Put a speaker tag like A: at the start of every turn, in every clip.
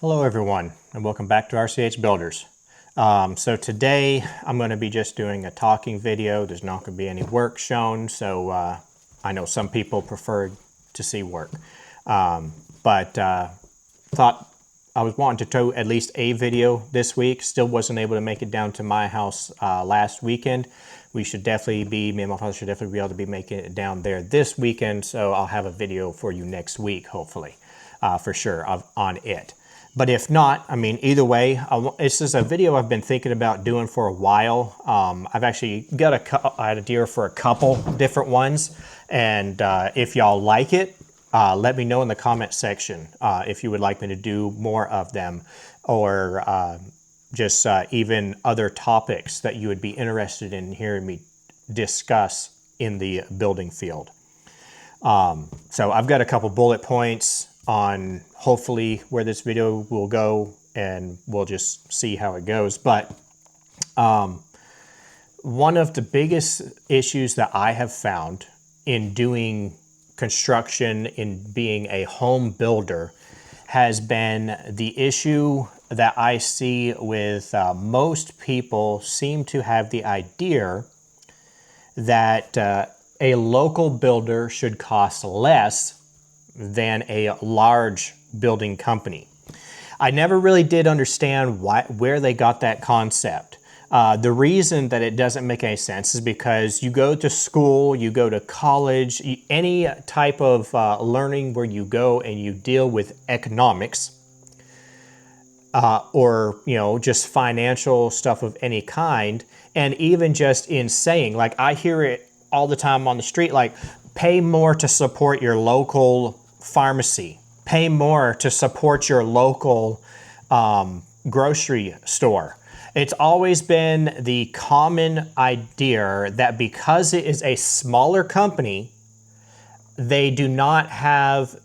A: Hello everyone, and welcome back to RCH Builders. So today I'm going to be just doing a talking video. There's not going to be any work shown, so I know some people prefer to see work. But thought I was wanting to do at least a video this week. Still wasn't able to make it down to my house last weekend. Me and my father should definitely be able to be making it down there this weekend, so I'll have a video for you next week, hopefully, for sure, on it. But if not, I mean, either way, this is a video I've been thinking about doing for a while. I've actually got an idea for a couple different ones. And if y'all like it, let me know in the comment section if you would like me to do more of them, or just even other topics that you would be interested in hearing me discuss in the building field. So I've got a couple bullet points on hopefully where this video will go, and we'll just see how it goes. But one of the biggest issues that I have found in doing construction, in being a home builder, has been the issue that I see with most people seem to have the idea that a local builder should cost less than a large building company. I never really did understand where they got that concept. The reason that it doesn't make any sense is because you go to school, you go to college, any type of learning where you go and you deal with economics, or just financial stuff of any kind, and even just in saying, like, I hear it all the time on the street, like, pay more to support your local pharmacy, pay more to support your local grocery store. It's always been the common idea that because it is a smaller company, they do not have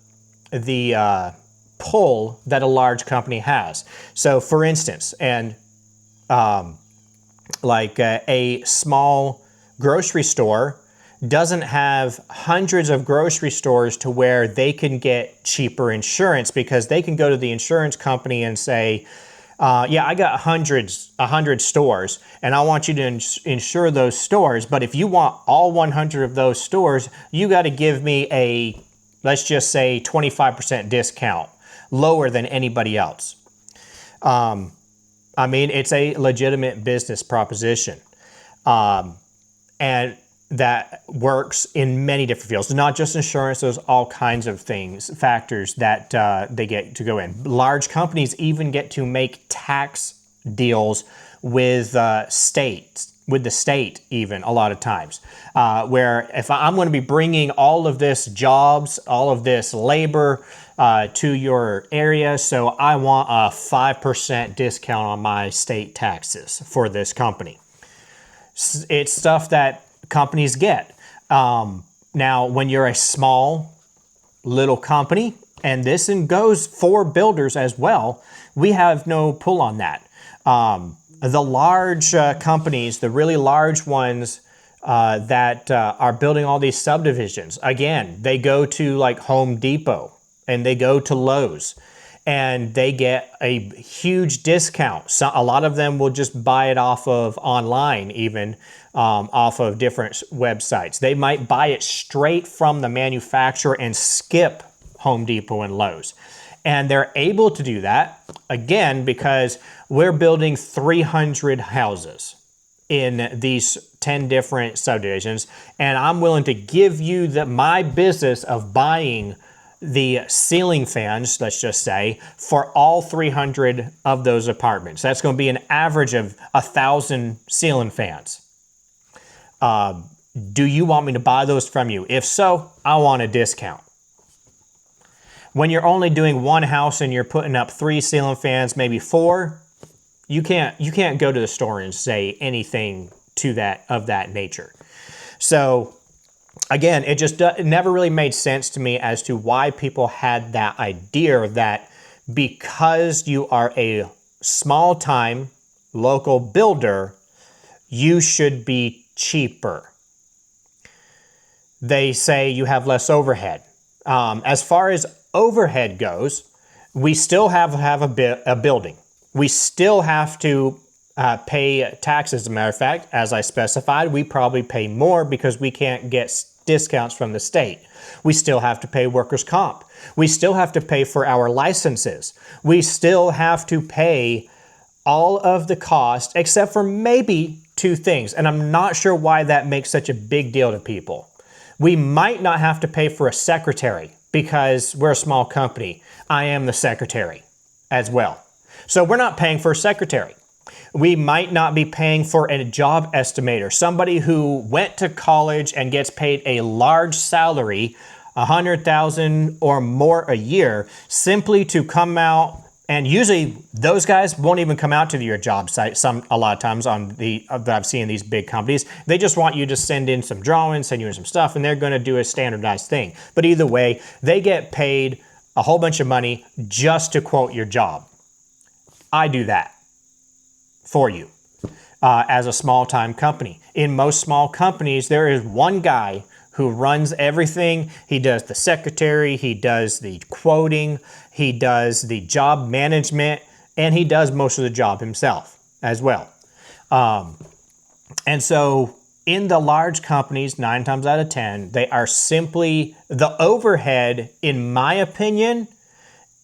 A: the pull that a large company has. So for instance, like a small grocery store doesn't have hundreds of grocery stores to where they can get cheaper insurance, because they can go to the insurance company and say, yeah, I got 100 stores, and I want you to insure those stores. But if you want all 100 of those stores, you got to give me a, let's just say, 25% discount, lower than anybody else. I mean, it's a legitimate business proposition. And that works in many different fields, not just insurance. There's all kinds of factors that they get to go in. Large companies even get to make tax deals with the state even a lot of times, where if I'm going to be bringing all of this jobs, all of this labor to your area, so I want a 5% discount on my state taxes for this company. It's stuff that companies get. Now, when you're a small little company, and this goes for builders as well, we have no pull on that. The large companies, the really large ones that are building all these subdivisions, again, they go to like Home Depot and they go to Lowe's, and they get a huge discount. So a lot of them will just buy it off of online, even off of different websites. They might buy it straight from the manufacturer and skip Home Depot and Lowe's. And they're able to do that, again, because we're building 300 houses in these 10 different subdivisions, and I'm willing to give you my business of buying the ceiling fans, let's just say, for all 300 of those apartments. That's going to be an average of 1,000 ceiling fans. Do you want me to buy those from you? If so, I want a discount. When you're only doing one house and you're putting up 3 ceiling fans, maybe 4, you can't go to the store and say anything to that of that nature. So again, it never really made sense to me as to why people had that idea that because you are a small-time local builder, you should be cheaper. They say you have less overhead. As far as overhead goes, we still have a building. We still have to pay taxes. As a matter of fact, as I specified, we probably pay more because we can't get discounts from the state. We still have to pay workers' comp. We still have to pay for our licenses. We still have to pay all of the cost except for maybe two things. And I'm not sure why that makes such a big deal to people. We might not have to pay for a secretary because we're a small company. I am the secretary as well. So we're not paying for a secretary. We might not be paying for a job estimator, somebody who went to college and gets paid a large salary, $100,000 or more a year, simply to come out. And usually those guys won't even come out to your job site. A lot of times that I've seen in these big companies, they just want you to send in some drawings, send you in some stuff, and they're going to do a standardized thing. But either way, they get paid a whole bunch of money just to quote your job. I do that for you as a small-time company. In most small companies, there is one guy who runs everything. He does the secretary, he does the quoting, he does the job management, and he does most of the job himself as well. And so in the large companies, 9 times out of 10, they are simply, the overhead, in my opinion,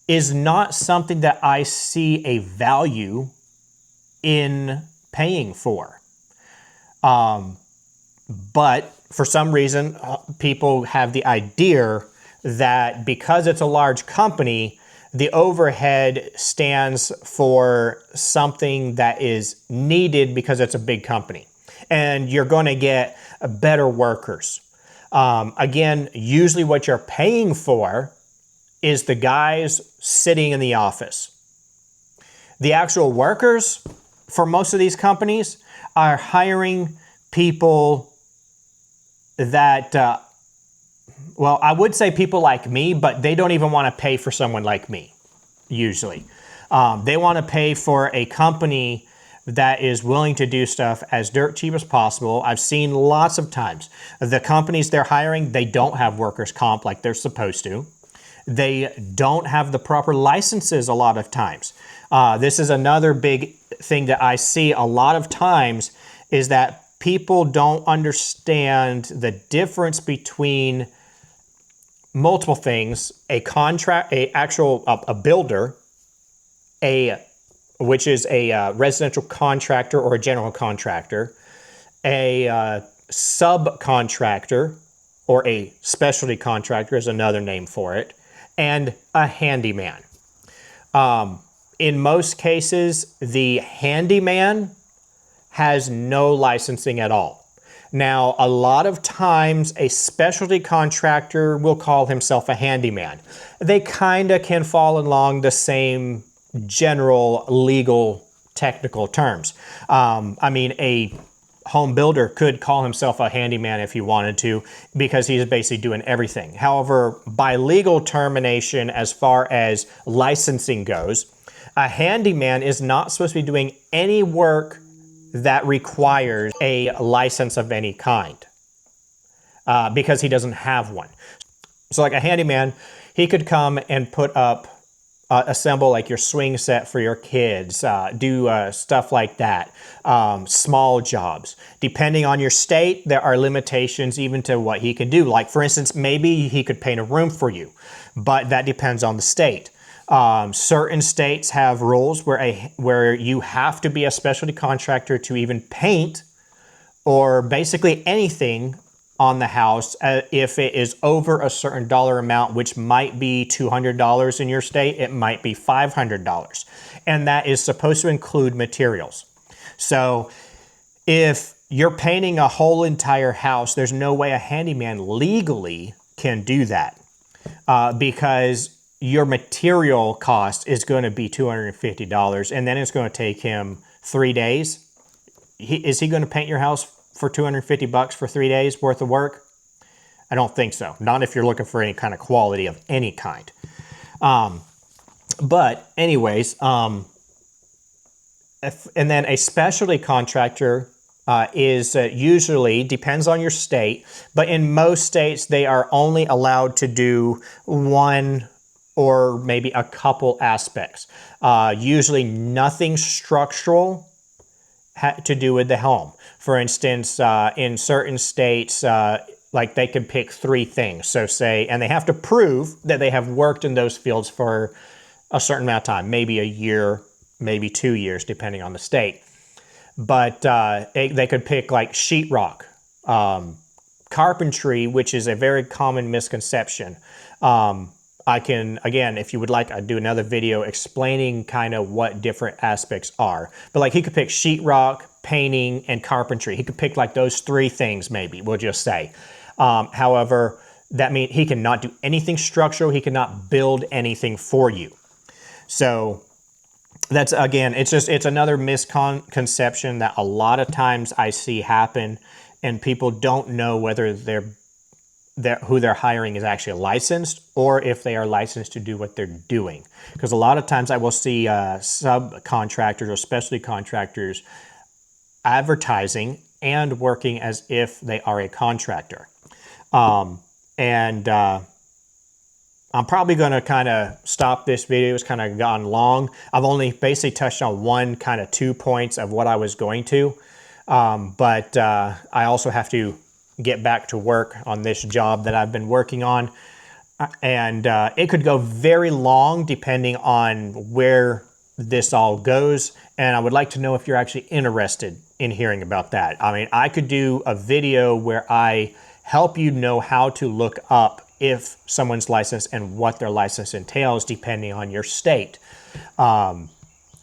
A: is not something that I see a value in paying for. But for some reason, people have the idea that because it's a large company, the overhead stands for something that is needed because it's a big company. And you're going to get better workers. Again, usually what you're paying for is the guys sitting in the office. The actual workers for most of these companies are hiring people that, well, I would say people like me, but they don't even want to pay for someone like me, usually. They want to pay for a company that is willing to do stuff as dirt cheap as possible. I've seen lots of times the companies they're hiring, they don't have workers' comp like they're supposed to. They don't have the proper licenses a lot of times. This is another big thing that I see a lot of times is that people don't understand the difference between multiple things: a builder, which is a residential contractor or a general contractor, a subcontractor or a specialty contractor is another name for it, and a handyman. In most cases, the handyman has no licensing at all. Now, a lot of times a specialty contractor will call himself a handyman. They kind of can fall along the same general legal technical terms. I mean, a home builder could call himself a handyman if he wanted to, because he's basically doing everything. However, by legal termination, as far as licensing goes, a handyman is not supposed to be doing any work that requires a license of any kind, because he doesn't have one. So like a handyman, he could come and put up, assemble like your swing set for your kids, do stuff like that, small jobs. Depending on your state, there are limitations even to what he can do. Like for instance, maybe he could paint a room for you, but that depends on the state. Certain states have rules where you have to be a specialty contractor to even paint or basically anything on the house if it is over a certain dollar amount, which might be $200 in your state, it might be $500. And that is supposed to include materials. So if you're painting a whole entire house, there's no way a handyman legally can do that, because your material cost is going to be $250, and then it's going to take him 3 days. Is he going to paint your house for $250 for 3 days worth of work? I don't think so. Not if you're looking for any kind of quality of any kind. But anyways, and then a specialty contractor is usually, depends on your state, but in most states they are only allowed to do one or maybe a couple aspects. Usually nothing structural to do with the home. For instance, in certain states, like they could pick 3 things. So say, and they have to prove that they have worked in those fields for a certain amount of time, maybe a year, maybe 2 years, depending on the state. But they could pick like sheetrock, carpentry, which is a very common misconception. I can, again, if you would like, I'd do another video explaining kind of what different aspects are. But like he could pick sheetrock, painting, and carpentry. He could pick like those 3 things maybe, we'll just say. However, that means he cannot do anything structural. He cannot build anything for you. So that's, again, it's another misconception that a lot of times I see happen, and people don't know whether who they're hiring is actually licensed or if they are licensed to do what they're doing. Because a lot of times I will see subcontractors or specialty contractors advertising and working as if they are a contractor. I'm probably going to kind of stop this video. It's kind of gone long. I've only basically touched on one kind of 2 points of what I was going to. But I also have to get back to work on this job that I've been working on. And it could go very long depending on where this all goes. And I would like to know if you're actually interested in hearing about that. I mean, I could do a video where I help you know how to look up if someone's license and what their license entails depending on your state.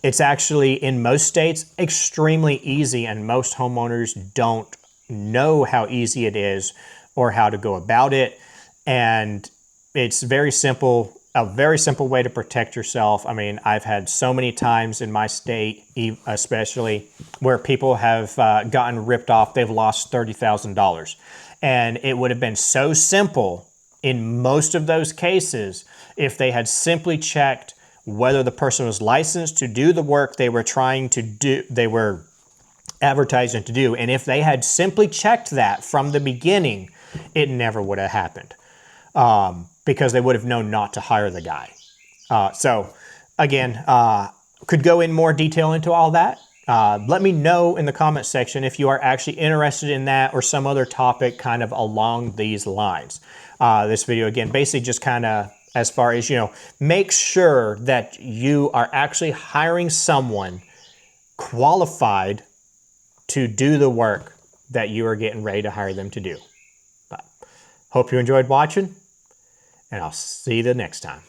A: It's actually, in most states, extremely easy, and most homeowners don't know how easy it is or how to go about it. And it's very simple, a very simple way to protect yourself. I mean, I've had so many times in my state, especially, where people have gotten ripped off. They've lost $30,000. And it would have been so simple in most of those cases if they had simply checked whether the person was licensed to do the work they were trying to do, they were advertising to do. And if they had simply checked that from the beginning, it never would have happened, because they would have known not to hire the guy. So again, could go in more detail into all that. Let me know in the comment section if you are actually interested in that or some other topic kind of along these lines. This video, again, basically just kind of as far as, make sure that you are actually hiring someone qualified to do the work that you are getting ready to hire them to do. But hope you enjoyed watching, and I'll see you the next time.